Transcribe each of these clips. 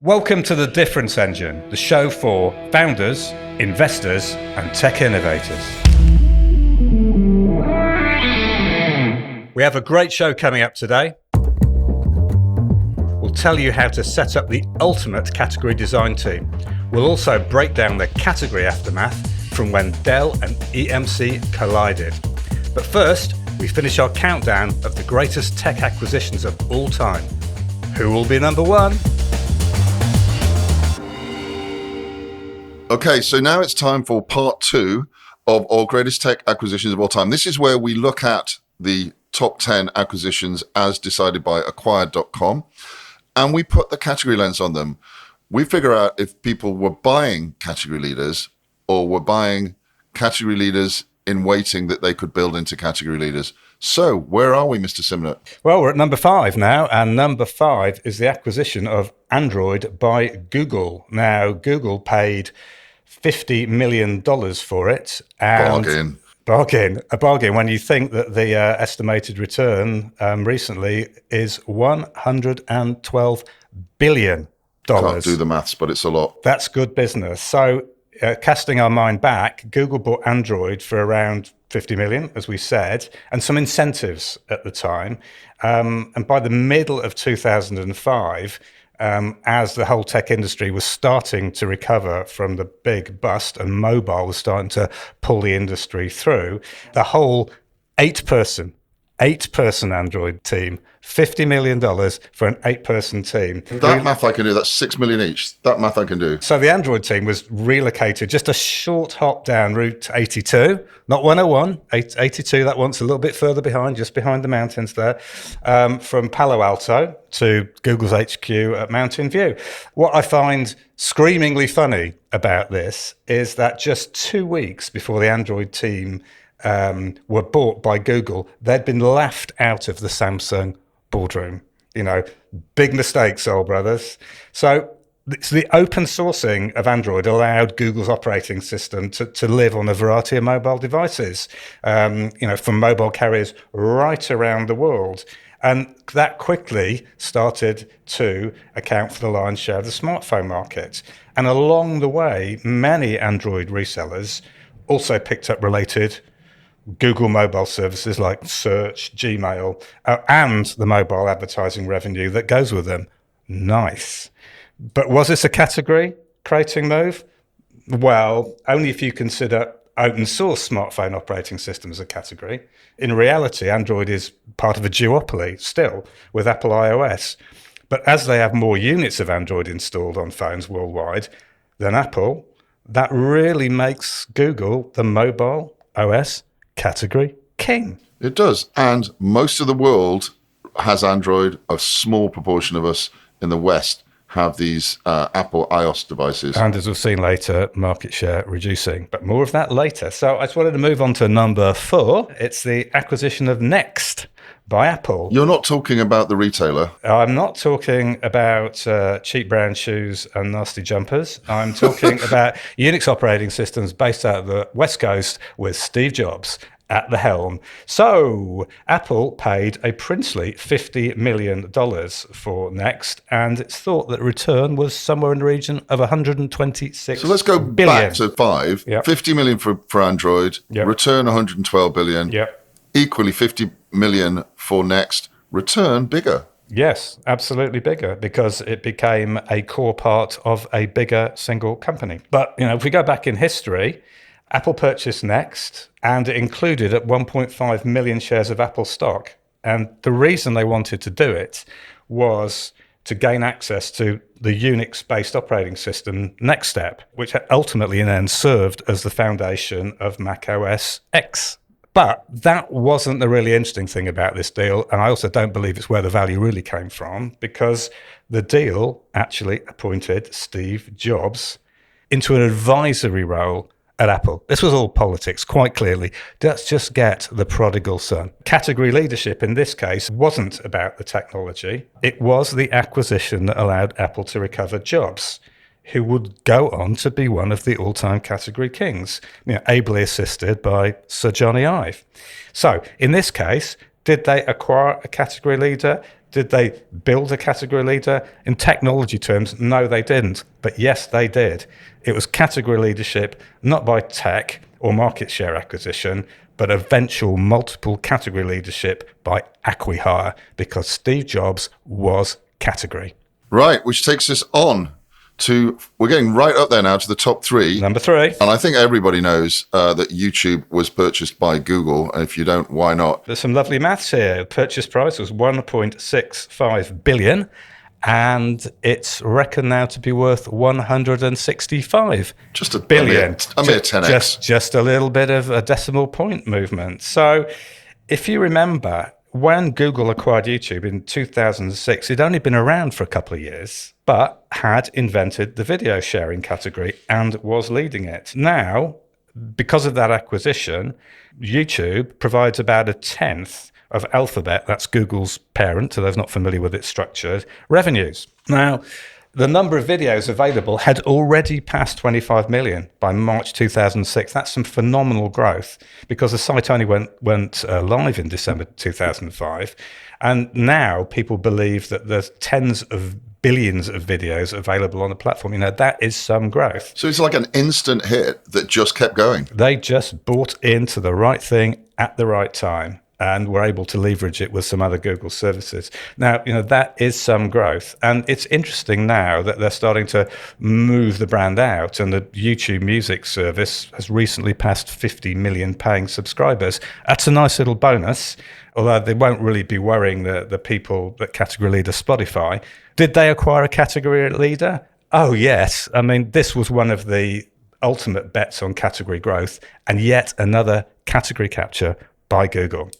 Welcome to The Difference Engine, the show for founders, investors, and tech innovators. We have a great show coming up today. We'll tell you how to set up the ultimate category design team. We'll also break down the category aftermath from when Dell and EMC collided. But first, we finish our countdown of the greatest tech acquisitions of all time. Who will be number one? Okay, so now it's time for part two of our greatest tech acquisitions of all time. This is where we look at the top 10 acquisitions as decided by acquired.com, and we put the category lens on them. We figure out if people were buying category leaders or were buying category leaders in waiting that they could build into category leaders. So where are we, Mr. Simnett? Well, we're at number 5 now, and number 5 is the acquisition of Android by Google. Now, Google paid $50 million for it. And a bargain when you think that the estimated return recently is $112 billion. Can't do the maths, but it's a lot. That's good business. So casting our mind back, Google bought Android for around 50 million, as we said, and some incentives at the time. And by the middle of 2005, as the whole tech industry was starting to recover from the big bust and mobile was starting to pull the industry through, the whole eight-person Android team, $50 million for an 8-person team. That math I can do. That's 6 million each. That math I can do. So the Android team was relocated just a short hop down Route 82, not 101, 82. That one's a little bit further behind, just behind the mountains there, from Palo Alto to Google's HQ at Mountain View. What I find screamingly funny about this is that just 2 weeks before the Android team were bought by Google, they'd been laughed out of the Samsung boardroom. You know, big mistakes, old brothers. So the open sourcing of Android allowed Google's operating system to live on a variety of mobile devices, from mobile carriers right around the world. And that quickly started to account for the lion's share of the smartphone market. And along the way, many Android resellers also picked up related Google mobile services like search, Gmail, and the mobile advertising revenue that goes with them. Nice. But was this a category creating move? Well, only if you consider open source smartphone operating systems a category. In reality, Android is part of a duopoly still with Apple iOS. But as they have more units of Android installed on phones worldwide than Apple, that really makes Google the mobile OS category king. It does. And most of the world has Android. A small proportion of us in the West have these Apple iOS devices. And as we've seen later, market share reducing. But more of that later. So I just wanted to move on to number 4. It's the acquisition of Next by Apple. You're not talking about the retailer. I'm not talking about cheap brown shoes and nasty jumpers. I'm talking about Unix operating systems based out of the West Coast with Steve Jobs at the helm. So Apple paid a princely $50 million for Next, and it's thought that return was somewhere in the region of 126 So let's go billion. back to 5. Yep. 50 million for Android, Yep. return 112 billion. Yep. Equally 50 million for Next, return bigger. Yes, absolutely bigger, because it became a core part of a bigger single company. But, if we go back in history, Apple purchased Next, and it included at 1.5 million shares of Apple stock. And the reason they wanted to do it was to gain access to the Unix-based operating system NextStep, which ultimately then served as the foundation of Mac OS X. But that wasn't the really interesting thing about this deal, and I also don't believe it's where the value really came from, because the deal actually appointed Steve Jobs into an advisory role at Apple. This was all politics, quite clearly. Let's just get the prodigal son. Category leadership in this case wasn't about the technology. It was the acquisition that allowed Apple to recover Jobs, who would go on to be one of the all-time category kings, ably assisted by Sir Johnny Ive. So in this case, did they acquire a category leader? Did they build a category leader? In technology terms, no, they didn't. But yes, they did. It was category leadership, not by tech or market share acquisition, but eventual multiple category leadership by acqui-hire, because Steve Jobs was category. Right, which takes us on to, we're getting right up there now to the top 3. Number 3. And I think everybody knows that YouTube was purchased by Google. And if you don't, why not? There's some lovely maths here. The purchase price was 1.65 billion, and it's reckoned now to be worth 165 just a billion. A mere 10x. Just a little bit of a decimal point movement. So if you remember, when Google acquired YouTube in 2006, it'd only been around for a couple of years, but had invented the video sharing category and was leading it. Now, because of that acquisition, YouTube provides about a tenth of Alphabet, that's Google's parent, to those not familiar with its structure, revenues. Now, the number of videos available had already passed 25 million by March 2006. That's some phenomenal growth, because the site only went live in December 2005. And now people believe that there's tens of billions of videos available on the platform. You know, that is some growth. So it's like an instant hit that just kept going. They just bought into the right thing at the right time, and were able to leverage it with some other Google services. Now, you know, that is some growth. And it's interesting now that they're starting to move the brand out, and the YouTube music service has recently passed 50 million paying subscribers. That's a nice little bonus, although they won't really be worrying the people that category leader Spotify. Did they acquire a category leader? Oh, yes. I mean, this was one of the ultimate bets on category growth, and yet another category capture by Google.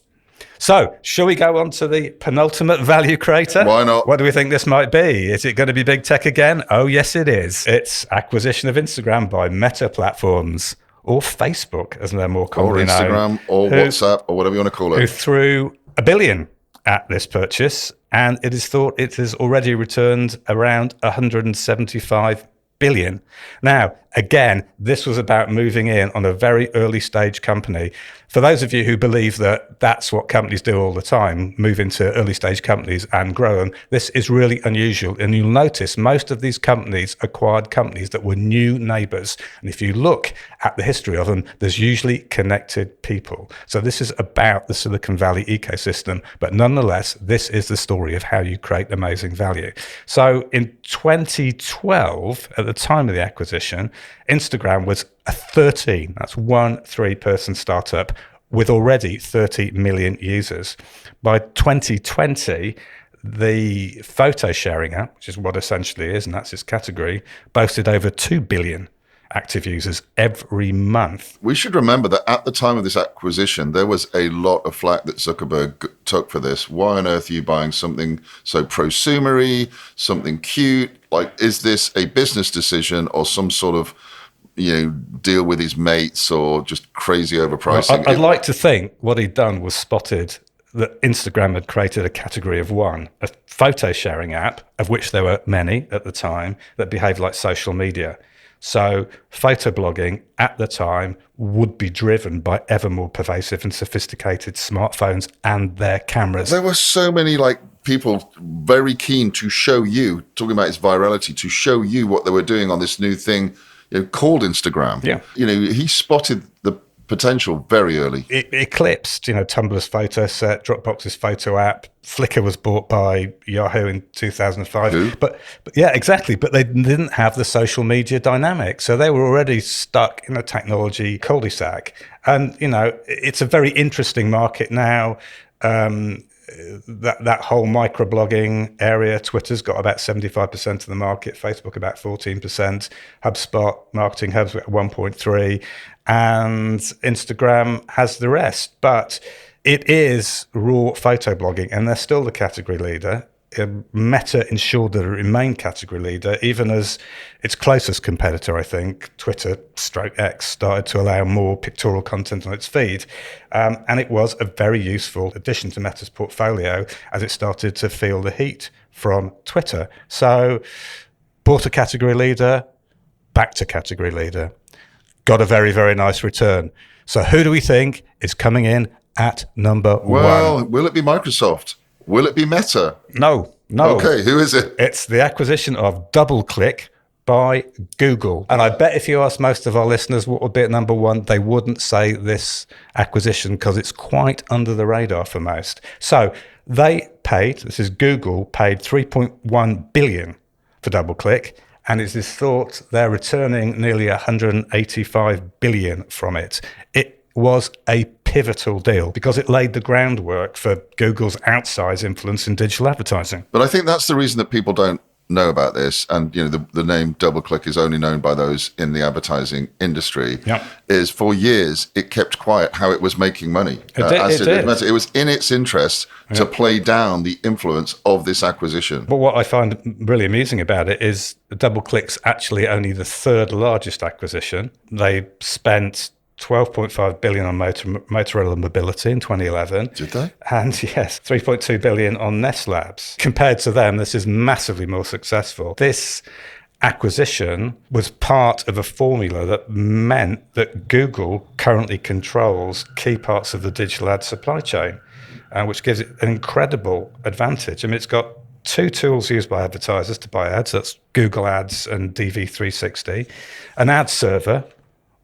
So, shall we go on to the penultimate value creator? Why not? What do we think this might be? Is it going to be big tech again? Oh, yes, it is. It's acquisition of Instagram by Meta Platforms, or Facebook, as they're more commonly known. Or Instagram, or WhatsApp, or whatever you want to call it. Who threw $1 billion at this purchase, and it is thought it has already returned around 175 billion. Now, again, this was about moving in on a very early stage company. For those of you who believe that that's what companies do all the time, move into early stage companies and grow them, this is really unusual. And you'll notice most of these companies acquired companies that were new neighbors. And if you look at the history of them, there's usually connected people. So this is about the Silicon Valley ecosystem, but nonetheless, this is the story of how you create amazing value. So in 2012, at the time of the acquisition, Instagram was a 13-person startup with already 30 million users. By 2020, the photo sharing app, which is what essentially is, and that's its category, boasted over 2 billion active users every month. We should remember that at the time of this acquisition, there was a lot of flack that Zuckerberg took for this. Why on earth are you buying something so prosumery, something cute? Like, is this a business decision or some sort of, deal with his mates, or just crazy overpricing? Well, I'd like to think what he'd done was spotted that Instagram had created a category of one, a photo sharing app, of which there were many at the time, that behaved like social media. So photo blogging at the time would be driven by ever more pervasive and sophisticated smartphones and their cameras. There were so many people very keen to show you, talking about its virality, to show you what they were doing on this new thing called Instagram. Yeah. He spotted the potential very early. It eclipsed, Tumblr's photo set, Dropbox's photo app. Flickr was bought by Yahoo in 2005. Who? But yeah, exactly. But they didn't have the social media dynamic. So they were already stuck in a technology cul-de-sac. And, it's a very interesting market now. That whole microblogging area, Twitter's got about 75% of the market, Facebook about 14%, HubSpot, Marketing Hub's at 1.3%, and Instagram has the rest. But it is raw photo blogging, and they're still the category leader. Meta ensured that it remained category leader, even as its closest competitor, I think, Twitter/X, started to allow more pictorial content on its feed. And it was a very useful addition to Meta's portfolio as it started to feel the heat from Twitter. So bought a category leader, back to category leader. Got a very, very nice return. So who do we think is coming in at number one? Well, will it be Microsoft? Will it be Meta? No. Okay, who is it? It's the acquisition of DoubleClick by Google. And I bet if you ask most of our listeners what would be at number one, they wouldn't say this acquisition because it's quite under the radar for most. So they paid, this is Google, paid $3.1 billion for DoubleClick. And it is thought they're returning nearly $185 billion from it. It was a pivotal deal because it laid the groundwork for Google's outsized influence in digital advertising. But I think that's the reason that people don't know about this, and the name DoubleClick is only known by those in the advertising industry. Yep. Is for years it kept quiet how it was making money. It did. It was in its interest to play down the influence of this acquisition. But what I find really amusing about it is DoubleClick's actually only the third largest acquisition. They spent $12.5 billion on Motorola Mobility in 2011. Did they? And yes, $3.2 billion on Nest Labs. Compared to them, this is massively more successful. This acquisition was part of a formula that meant that Google currently controls key parts of the digital ad supply chain, which gives it an incredible advantage. I mean, it's got two tools used by advertisers to buy ads. That's Google Ads and DV360. An ad server,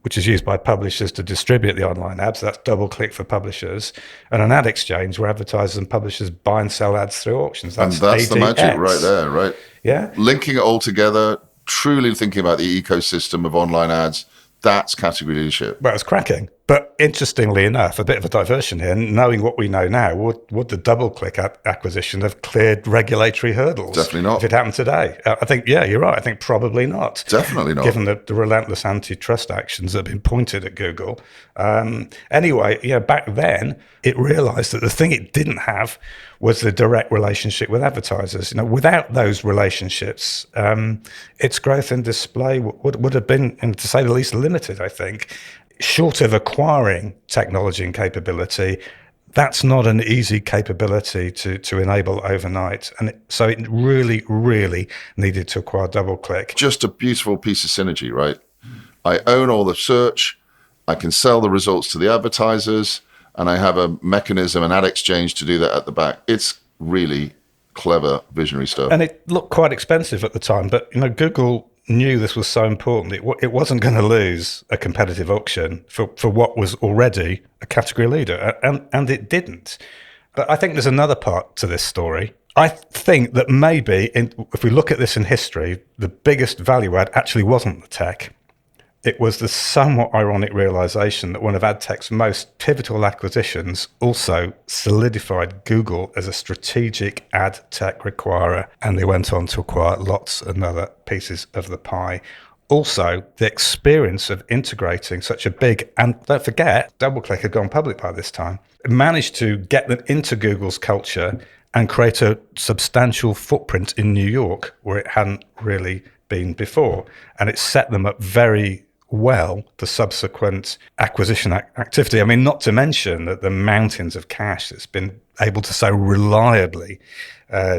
which is used by publishers to distribute the online ads. That's DoubleClick for publishers. And an ad exchange where advertisers and publishers buy and sell ads through auctions. That's the magic right there, right? Yeah. Linking it all together, truly thinking about the ecosystem of online ads, that's category leadership. Well, it's cracking. But interestingly enough, a bit of a diversion here, knowing what we know now, would the DoubleClick acquisition have cleared regulatory hurdles? Definitely not. If it happened today. I think, yeah, you're right. I think probably not. Definitely not. Given the relentless antitrust actions that have been pointed at Google. Anyway, back then, it realized that the thing it didn't have was the direct relationship with advertisers. Without those relationships, its growth in display would have been, to say the least, limited, I think. Short of acquiring technology and capability, that's not an easy capability to enable overnight. And so it really, really needed to acquire DoubleClick. Just a beautiful piece of synergy, right? I own all the search, I can sell the results to the advertisers, and I have a mechanism, an ad exchange to do that at the back. It's really clever, visionary stuff. And it looked quite expensive at the time, but Google knew this was so important. It wasn't going to lose a competitive auction for what was already a category leader, and it didn't. But I think there's another part to this story. I think that maybe, if we look at this in history, the biggest value add actually wasn't the tech. It was the somewhat ironic realization that one of ad tech's most pivotal acquisitions also solidified Google as a strategic ad tech acquirer, and they went on to acquire lots of other pieces of the pie. Also, the experience of integrating such a big, and don't forget, DoubleClick had gone public by this time, managed to get them into Google's culture and create a substantial footprint in New York where it hadn't really been before. And it set them up very well for subsequent acquisition activity. I mean, not to mention that the mountains of cash that's been able to so reliably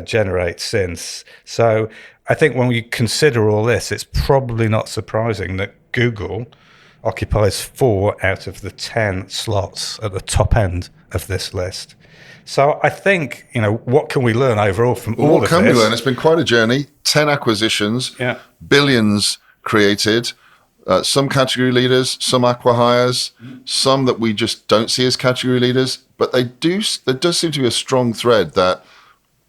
generate since. So I think when we consider all this, it's probably not surprising that Google occupies 4 out of the 10 slots at the top end of this list. So I think, what can we learn overall from all of this? What can we learn? It's been quite a journey. 10 acquisitions, billions created. Some category leaders, some acqui-hires, some that we just don't see as category leaders. But there does seem to be a strong thread that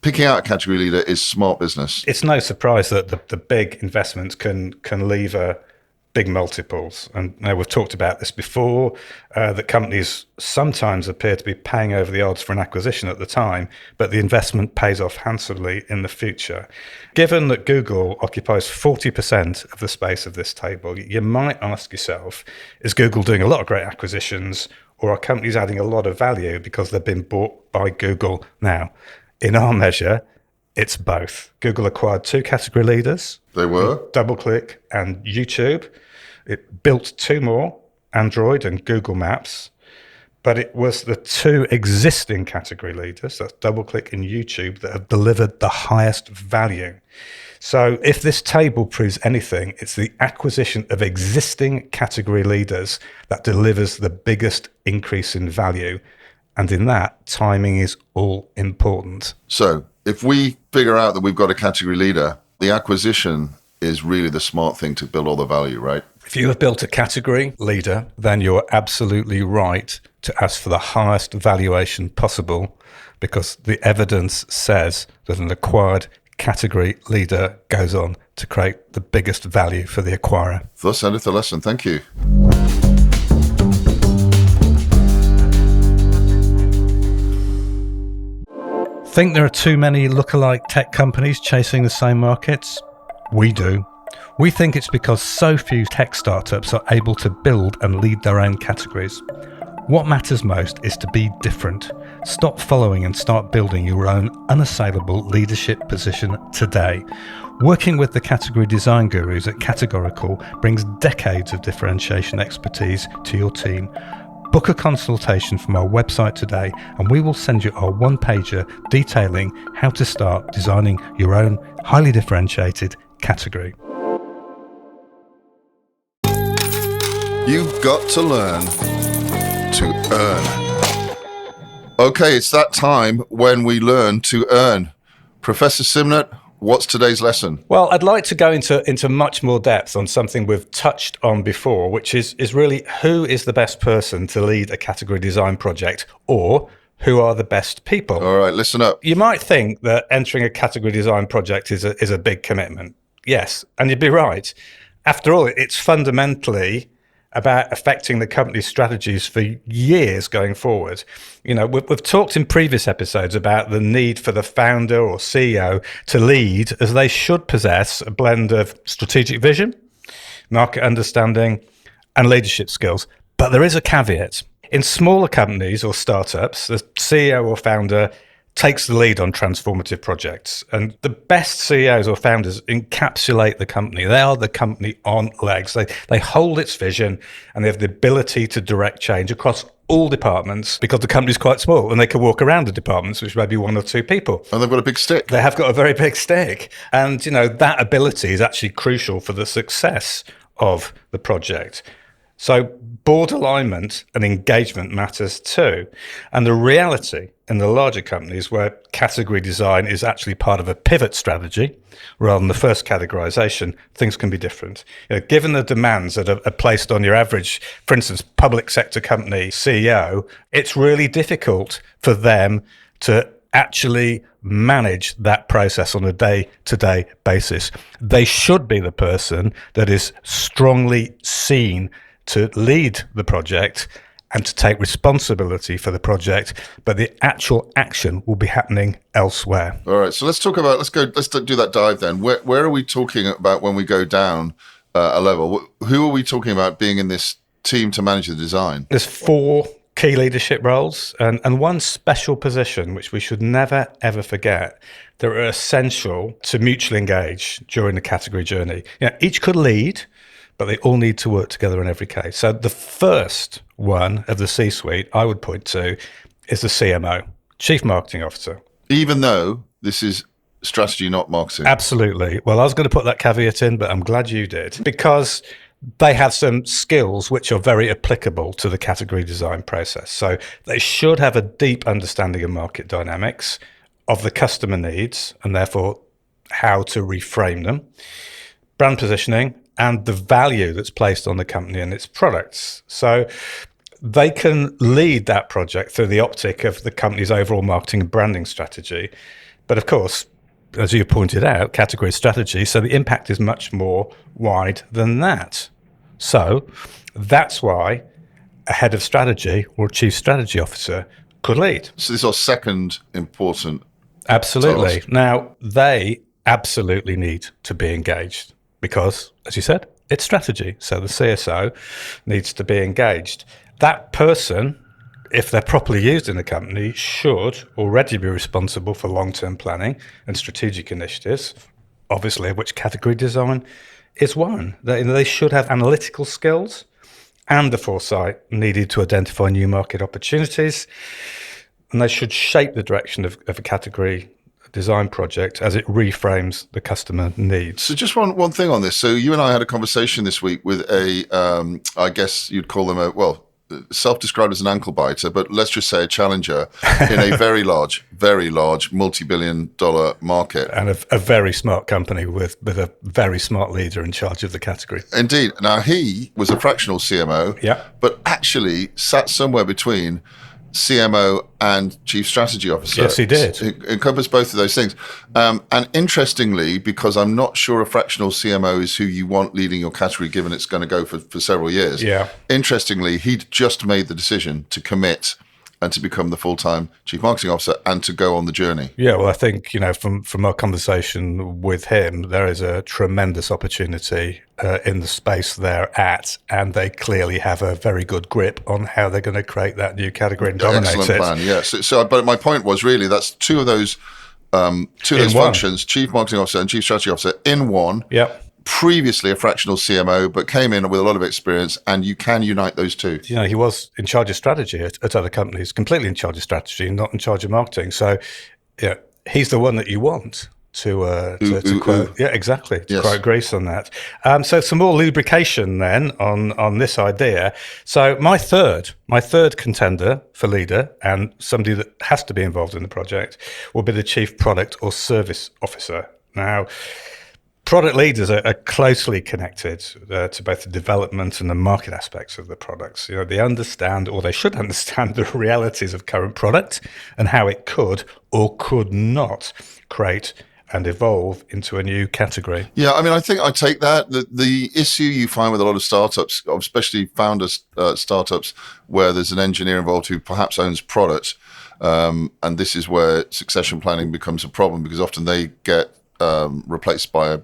picking out a category leader is smart business. It's no surprise that the big investments can lever big multiples. And we've talked about this before, that companies sometimes appear to be paying over the odds for an acquisition at the time, but the investment pays off handsomely in the future. Given that Google occupies 40% of the space of this table, you might ask yourself, is Google doing a lot of great acquisitions, or are companies adding a lot of value because they've been bought by Google now? In our measure, it's both. Google acquired 2 category leaders. They were? DoubleClick and YouTube. It built 2 more, Android and Google Maps. But it was the 2 existing category leaders, that's DoubleClick and YouTube, that have delivered the highest value. So if this table proves anything, it's the acquisition of existing category leaders that delivers the biggest increase in value. And in that, timing is all important. So if we figure out that we've got a category leader, the acquisition is really the smart thing to build all the value, right? If you have built a category leader, then you're absolutely right to ask for the highest valuation possible, because the evidence says that an acquired category leader goes on to create the biggest value for the acquirer. Thus endeth the lesson. Thank you. Think there are too many lookalike tech companies chasing the same markets? We do. We think it's because so few tech startups are able to build and lead their own categories. What matters most is to be different. Stop following and start building your own unassailable leadership position today. Working with the category design gurus at Categorical brings decades of differentiation expertise to your team. Book a consultation from our website today and we will send you our one-pager detailing how to start designing your own highly differentiated category. You've got to learn to earn. Okay, it's that time when we learn to earn. Professor Simnett, what's today's lesson? Well, I'd like to go into much more depth on something we've touched on before, which is really who is the best person to lead a category design project, or who are the best people? All right, listen up. You might think that entering a category design project is a big commitment. Yes, and you'd be right. After all, it's fundamentally about affecting the company's strategies for years going forward. You know, we've talked in previous episodes about the need for the founder or CEO to lead, as they should possess a blend of strategic vision, market understanding, and leadership skills. But there is a caveat. In smaller companies or startups, the CEO or founder takes the lead on transformative projects. And the best CEOs or founders encapsulate the company. They are the company on legs. They hold its vision and they have the ability to direct change across all departments, because the company's quite small and they can walk around the departments, which may be one or two people. And they've got a big stick. They have got a very big stick. And, you know, that ability is actually crucial for the success of the project. So board alignment and engagement matters too. And the reality in the larger companies where category design is actually part of a pivot strategy rather than the first categorization, things can be different. You know, given the demands that are placed on your average, for instance, public sector company CEO, it's really difficult for them to actually manage that process on a day-to-day basis. They should be the person that is strongly seen to lead the project and to take responsibility for the project, but the actual action will be happening elsewhere. All right, so let's do that dive then. Where are we talking about when we go down a level? Who are we talking about being in this team to manage the design? There's 4 key leadership roles and one special position, which we should never, ever forget, that are essential to mutually engage during the category journey. You know, each could lead, but they all need to work together in every case. So the first one of the C-suite I would point to is the CMO, Chief Marketing Officer. Even though this is strategy, not marketing. Absolutely. Well, I was going to put that caveat in, but I'm glad you did, because they have some skills which are very applicable to the category design process. So they should have a deep understanding of market dynamics, of the customer needs, and therefore how to reframe them, brand positioning, and the value that's placed on the company and its products. So they can lead that project through the optic of the company's overall marketing and branding strategy. But of course, as you pointed out, category strategy, so the impact is much more wide than that. So that's why a head of strategy or chief strategy officer could lead. So this is our second important Absolutely. task. Now, they absolutely need to be engaged, because, as you said, it's strategy. So the CSO needs to be engaged. That person, if they're properly used in the company, should already be responsible for long-term planning and strategic initiatives, obviously, of which category design is one. They should have analytical skills and the foresight needed to identify new market opportunities. And they should shape the direction of a category design project as it reframes the customer needs. So just one thing on this. So you and I had a conversation this week with I guess you'd call them self-described as an ankle biter, but let's just say a challenger in a very large multi-billion-dollar market. And a very smart company with a very smart leader in charge of the category. Indeed. Now, he was a fractional CMO, but actually sat somewhere between CMO and Chief Strategy Officer. Yes, he did. It encompassed both of those things. And interestingly, because I'm not sure a fractional CMO is who you want leading your category, given it's going to go for several years. Interestingly, he'd just made the decision to commit and to become the full-time Chief Marketing Officer and to go on the journey. Yeah, well, I think, from our conversation with him, there is a tremendous opportunity in the space they're at, and they clearly have a very good grip on how they're going to create that new category and dominate it. Excellent plan, yeah. So, but my point was really that's two of those functions, Chief Marketing Officer and Chief Strategy Officer in one. Previously a fractional CMO, but came in with a lot of experience, and you can unite those two. He was in charge of strategy at other companies, completely in charge of strategy, not in charge of marketing. So, he's the one that you want to quote. Yeah, exactly. To quote Greece on that. So some more lubrication then on this idea. So my third contender for leader, and somebody that has to be involved in the project, will be the Chief Product or Service Officer. Now, product leaders are closely connected to both the development and the market aspects of the products. They understand, or they should understand, the realities of current product and how it could or could not create and evolve into a new category. Yeah, I mean, I think I take that. The issue you find with a lot of startups, especially founder startups, where there's an engineer involved who perhaps owns product, and this is where succession planning becomes a problem, because often they get replaced by a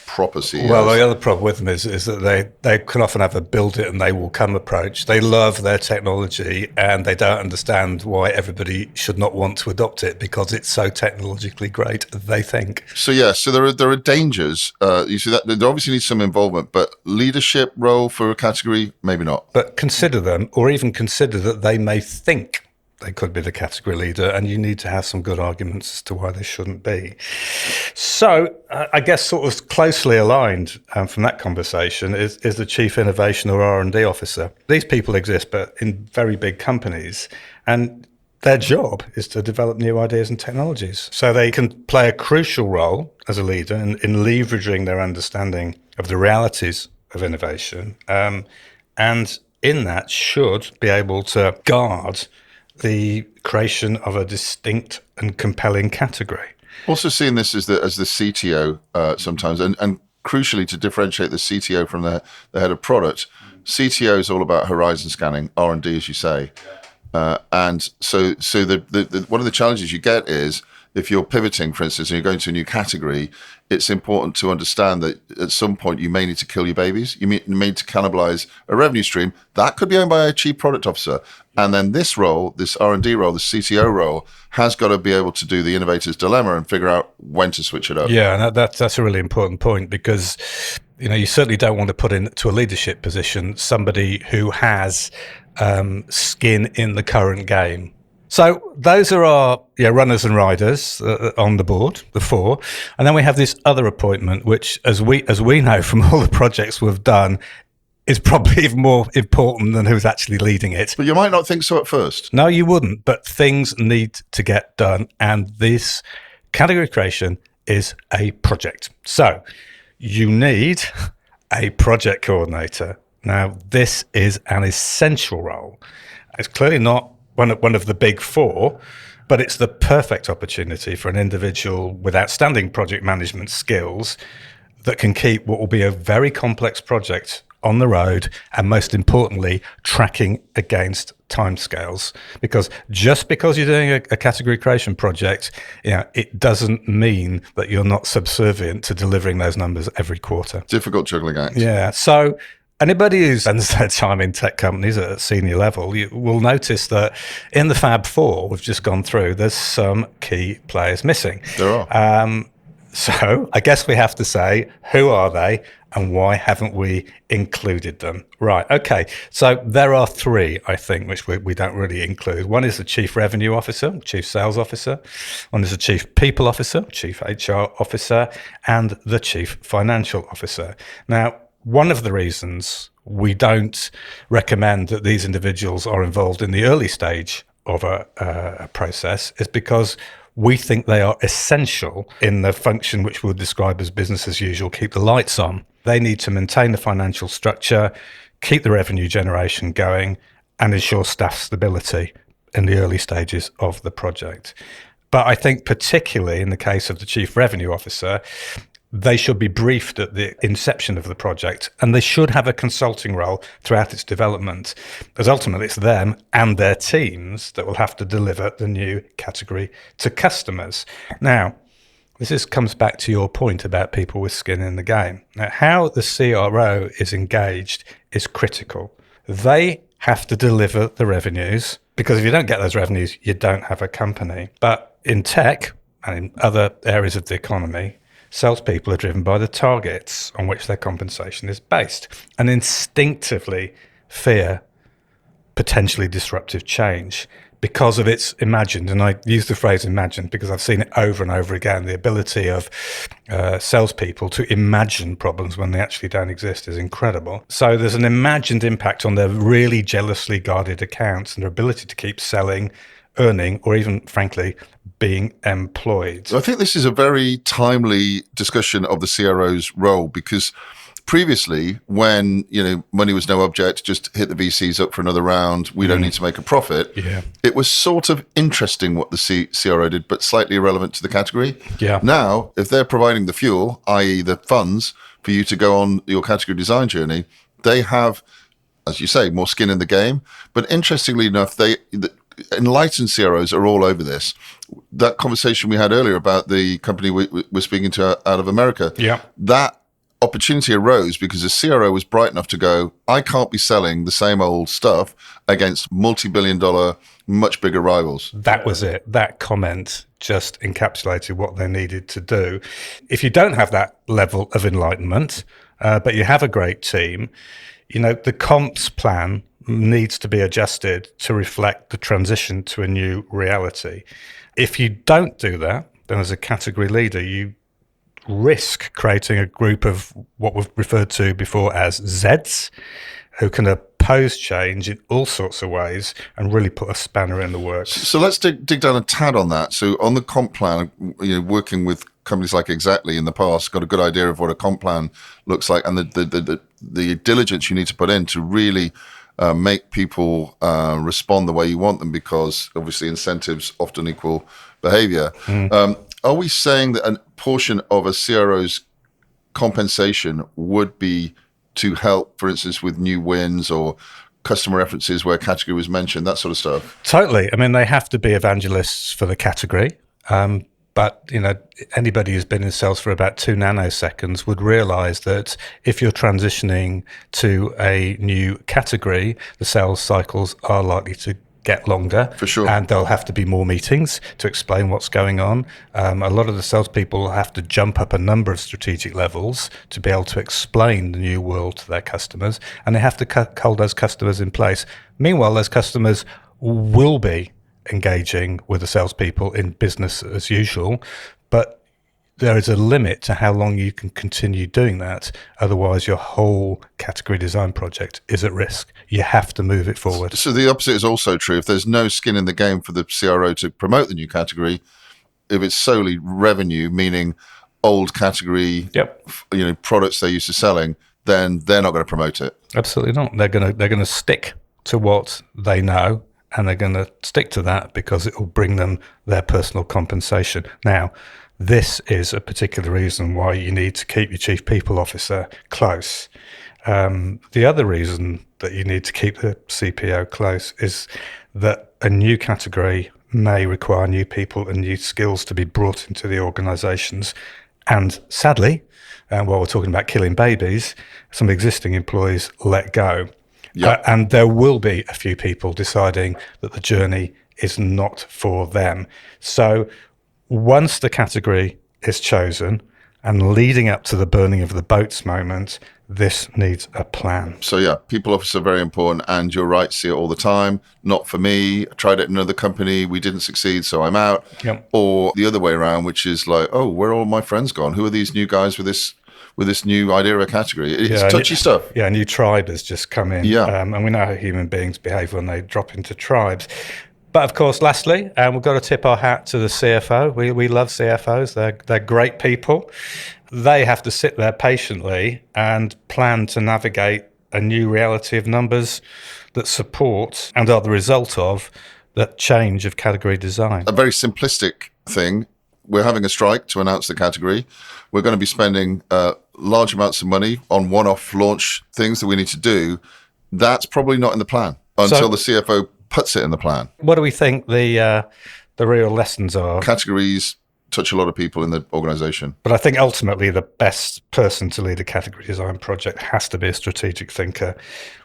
proper CEO. Well, the other problem with them is that they can often have a build it and they will come approach. They love their technology and they don't understand why everybody should not want to adopt it because it's so technologically great, they think. So there are dangers. You see that there obviously needs some involvement, but leadership role for a category, maybe not. But consider them, or even consider that they may think they could be the category leader, and you need to have some good arguments as to why they shouldn't be. So I guess sort of closely aligned from that conversation is the Chief Innovation or R&D Officer. These people exist, but in very big companies, and their job is to develop new ideas and technologies. So they can play a crucial role as a leader in leveraging their understanding of the realities of innovation, and in that should be able to guard the creation of a distinct and compelling category. Also seeing this as the CTO sometimes, and crucially to differentiate the CTO from the head of product. CTO is all about horizon scanning, R&D, as you say. And so the one of the challenges you get is, if you're pivoting, for instance, and you're going to a new category, it's important to understand that at some point you may need to kill your babies. You may need to cannibalize a revenue stream. That could be owned by a chief product officer. And then this role, this R&D role, the CTO role, has got to be able to do the innovator's dilemma and figure out when to switch it up. Yeah, and that's a really important point, because you certainly don't want to put into a leadership position somebody who has skin in the current game. So those are our runners and riders on the board, the four. And then we have this other appointment, which, as we know from all the projects we've done, is probably even more important than who's actually leading it. But you might not think so at first. No, you wouldn't. But things need to get done. And this category creation is a project. So you need a project coordinator. Now, this is an essential role. It's clearly not one of the big four, but it's the perfect opportunity for an individual with outstanding project management skills that can keep what will be a very complex project on the road, and most importantly, tracking against timescales. Because just because you're doing a category creation project, it doesn't mean that you're not subservient to delivering those numbers every quarter. Difficult juggling act. Yeah. So anybody who spends their time in tech companies at a senior level, you will notice that in the Fab Four we've just gone through, there's some key players missing. There are. So I guess we have to say, who are they and why haven't we included them? Right, okay. So there are three, I think, which we don't really include. One is the Chief Revenue Officer, Chief Sales Officer. One is the Chief People Officer, Chief HR Officer, and the Chief Financial Officer. Now, one of the reasons we don't recommend that these individuals are involved in the early stage of a process is because we think they are essential in the function which we'll describe as business as usual, keep the lights on. They need to maintain the financial structure, keep the revenue generation going, and ensure staff stability in the early stages of the project. But I think particularly in the case of the Chief Revenue Officer, they should be briefed at the inception of the project, and they should have a consulting role throughout its development, as ultimately it's them and their teams that will have to deliver the new category to customers. Now, comes back to your point about people with skin in the game. Now, how the CRO is engaged is critical. They have to deliver the revenues, because if you don't get those revenues, you don't have a company. But in tech and in other areas of the economy, salespeople are driven by the targets on which their compensation is based and instinctively fear potentially disruptive change because of its imagined, and I use the phrase imagined because I've seen it over and over again, the ability of salespeople to imagine problems when they actually don't exist is incredible. So there's an imagined impact on their really jealously guarded accounts and their ability to keep selling, earning, or even, frankly, being employed. I think this is a very timely discussion of the CRO's role, because previously, when money was no object, just hit the VCs up for another round, we don't need to make a profit. Yeah. It was sort of interesting what the CRO did, but slightly irrelevant to the category. Yeah. Now, if they're providing the fuel, i.e. the funds for you to go on your category design journey, they have, as you say, more skin in the game. But interestingly enough, enlightened CROs are all over this. That conversation we had earlier about the company we're speaking to out of America, that opportunity arose because the CRO was bright enough to go, I can't be selling the same old stuff against multi-billion-dollar, much bigger rivals. That was it. That comment just encapsulated what they needed to do. If you don't have that level of enlightenment, but you have a great team, the comps plan needs to be adjusted to reflect the transition to a new reality. If you don't do that, then as a category leader, you risk creating a group of what we've referred to before as Zeds, who can oppose change in all sorts of ways and really put a spanner in the works. So let's dig down a tad on that. So on the comp plan, working with companies like Exactly in the past, got a good idea of what a comp plan looks like and the diligence you need to put in to really make people respond the way you want them, because obviously incentives often equal behavior. Are we saying that a portion of a CRO's compensation would be to help, for instance, with new wins or customer references where category was mentioned, that sort of stuff? Totally. I mean, they have to be evangelists for the category. But, anybody who's been in sales for about 2 nanoseconds would realize that if you're transitioning to a new category, the sales cycles are likely to get longer. For sure. And there'll have to be more meetings to explain what's going on. A lot of the salespeople have to jump up a number of strategic levels to be able to explain the new world to their customers, and they have to hold those customers in place. Meanwhile, those customers will be engaging with the salespeople in business as usual, but there is a limit to how long you can continue doing that. Otherwise, your whole category design project is at risk. You have to move it forward. So the opposite is also true. If there's no skin in the game for the CRO to promote the new category, if it's solely revenue, meaning old category, products they're used to selling, then they're not going to promote it. Absolutely not. They're going to stick to what they know, and they're going to stick to that because it will bring them their personal compensation. Now, this is a particular reason why you need to keep your chief people officer close. The other reason that you need to keep the CPO close is that a new category may require new people and new skills to be brought into the organizations. And sadly, while we're talking about killing babies, some existing employees let go. And there will be a few people deciding that the journey is not for them. So once the category is chosen and leading up to the burning of the boats moment, this needs a plan. So people officer very important, and you're right, see it all the time. Not for me. I tried it in another company, we didn't succeed, so I'm out. Or the other way around, which is like, oh, where are all my friends gone? Who are these new guys with this with this new idea of a category. It's Yeah, touchy stuff. Yeah, a new tribe has just come in. Yeah. And we know how human beings behave when they drop into tribes. But of course, lastly, we've got to tip our hat to the CFO. We love CFOs. They're great people. They have to sit there patiently and plan to navigate a new reality of numbers that support and are the result of that change of category design. A very simplistic thing. We're having a strike to announce the category. We're going to be spending large amounts of money on one-off launch things that we need to do. That's probably not in the plan until the CFO puts it in the plan. What do we think the real lessons are? Categories touch a lot of people in the organization. But I think ultimately the best person to lead a category design project has to be a strategic thinker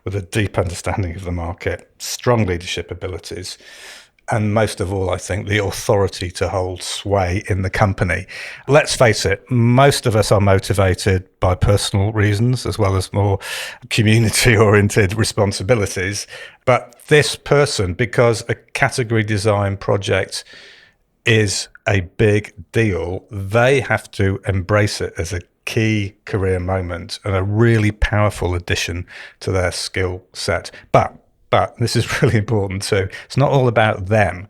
with a deep understanding of the market, strong leadership abilities, and most of all, I think, the authority to hold sway in the company. Let's face it, most of us are motivated by personal reasons as well as more community-oriented responsibilities. But this person, because a category design project is a big deal, they have to embrace it as a key career moment and a really powerful addition to their skill set. But this is really important too. It's not all about them.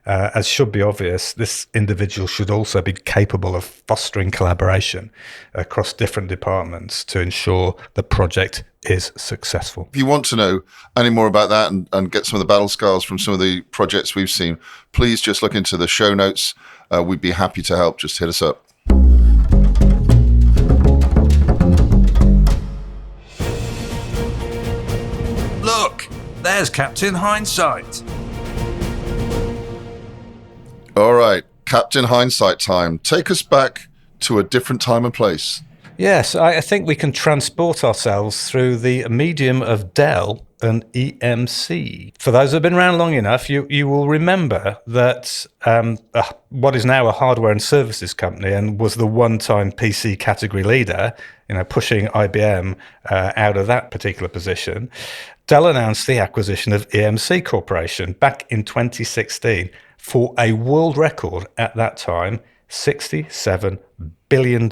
As should be obvious, this individual should also be capable of fostering collaboration across different departments to ensure the project is successful. If you want to know any more about that and get some of the battle scars from some of the projects we've seen, please just look into the show notes. We'd be happy to help. Just hit us up. Look, there's Captain Hindsight. All right, Captain Hindsight time. Take us back to a different time and place. Yes, I think we can transport ourselves through the medium of Dell and EMC. For those who have been around long enough, you will remember that what is now a hardware and services company and was the one-time PC category leader, pushing IBM out of that particular position. Dell announced the acquisition of EMC Corporation back in 2016 for a world record at that time, $67 billion.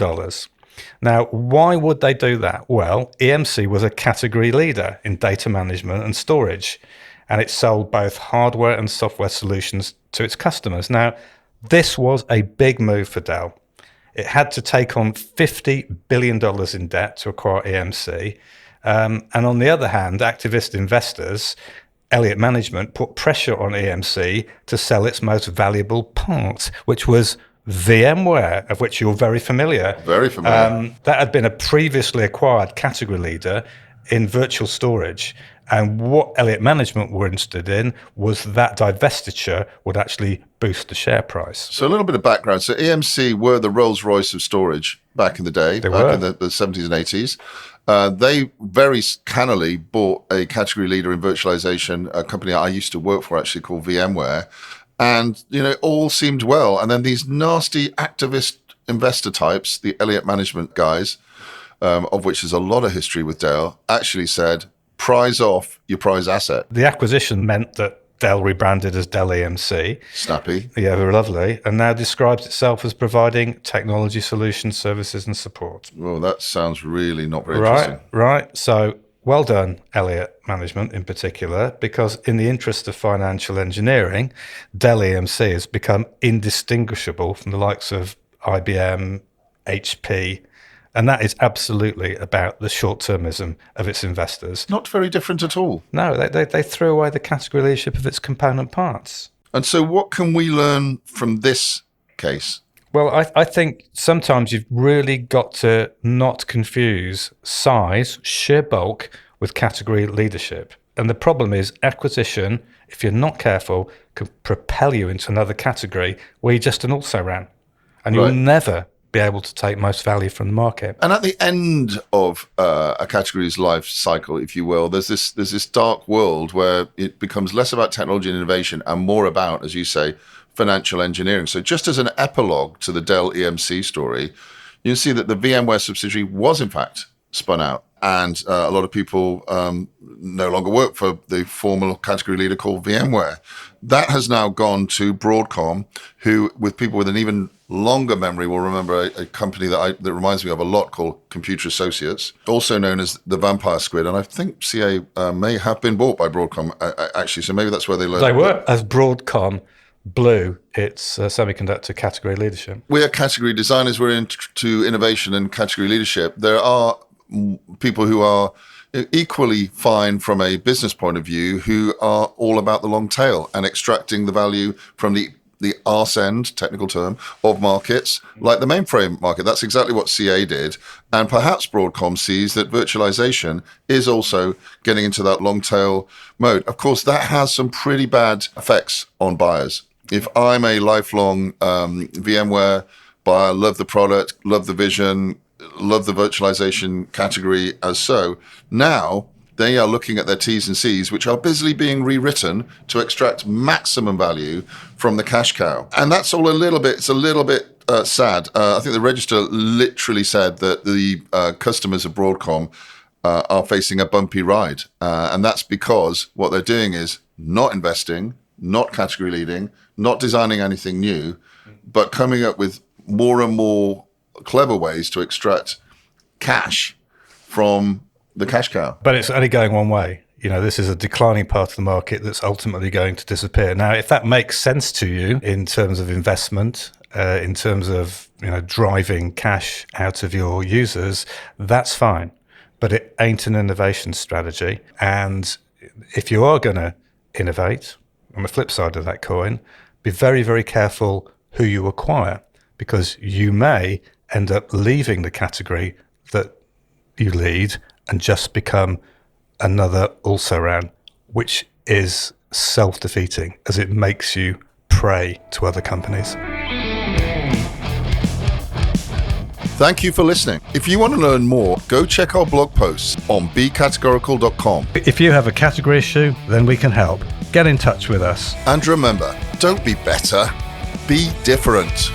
Now, why would they do that? Well, EMC was a category leader in data management and storage, and it sold both hardware and software solutions to its customers. Now, this was a big move for Dell. It had to take on $50 billion in debt to acquire EMC. And on the other hand, activist investors, Elliott Management, put pressure on EMC to sell its most valuable part, which was VMware, of which you're very familiar. Very familiar. That had been a previously acquired category leader in virtual storage. And what Elliott Management were interested in was that divestiture would actually boost the share price. So a little bit of background. So EMC were the Rolls-Royce of storage back in the day, They back were. in the 70s and 80s. They very cannily bought a category leader in virtualization, a company I used to work for actually called VMware. And, all seemed well. And then these nasty activist investor types, the Elliott Management guys, of which there's a lot of history with Dell, actually said, prize off your prize asset. The acquisition meant that Dell rebranded as Dell EMC. Snappy. Yeah, very lovely. And now describes itself as providing technology solutions, services and support. Well, that sounds really not very interesting. Right. So well done, Elliott Management in particular, because in the interest of financial engineering, Dell EMC has become indistinguishable from the likes of IBM, HP, and that is absolutely about the short-termism of its investors. Not very different at all. No, they threw away the category leadership of its component parts. And so what can we learn from this case? Well, I think sometimes you've really got to not confuse size, sheer bulk, with category leadership. And the problem is acquisition, if you're not careful, can propel you into another category where you're just an also-ran. And you'll Right. never be able to take most value from the market. And at the end of a category's life cycle, if you will, there's this dark world where it becomes less about technology and innovation and more about, as you say, financial engineering. So just as an epilogue to the Dell EMC story, you see that the VMware subsidiary was in fact spun out. And a lot of people no longer work for the former category leader called VMware. That has now gone to Broadcom, who, with people with an even longer memory will remember a company that reminds me of a lot called Computer Associates, also known as the Vampire Squid. And I think CA may have been bought by Broadcom, actually. So maybe that's where they learned. They were, as Broadcom blew its semiconductor category leadership. We're category designers. We're into innovation and category leadership. There are people who are equally fine from a business point of view who are all about the long tail and extracting the value from the arse end, technical term, of markets like the mainframe market. That's exactly what CA did. And perhaps Broadcom sees that virtualization is also getting into that long tail mode. Of course, that has some pretty bad effects on buyers. If I'm a lifelong VMware buyer, love the product, love the vision, love the virtualization category as so, now they are looking at their T's and C's, which are busily being rewritten to extract maximum value from the cash cow. And that's all it's a little bit sad. I think the Register literally said that the customers of Broadcom are facing a bumpy ride. And that's because what they're doing is not investing, not category leading, not designing anything new, but coming up with more and more clever ways to extract cash from the cash cow. But it's only going one way. This is a declining part of the market that's ultimately going to disappear. Now, if that makes sense to you in terms of investment, in terms of driving cash out of your users, that's fine. But it ain't an innovation strategy. And if you are going to innovate, on the flip side of that coin, be very, very careful who you acquire, because you may end up leaving the category that you lead and just become another also-ran, which is self-defeating as it makes you prey to other companies. Thank you for listening. If you want to learn more, go check our blog posts on becategorical.com. If you have a category issue, then we can help. Get in touch with us. And remember, don't be better, be different.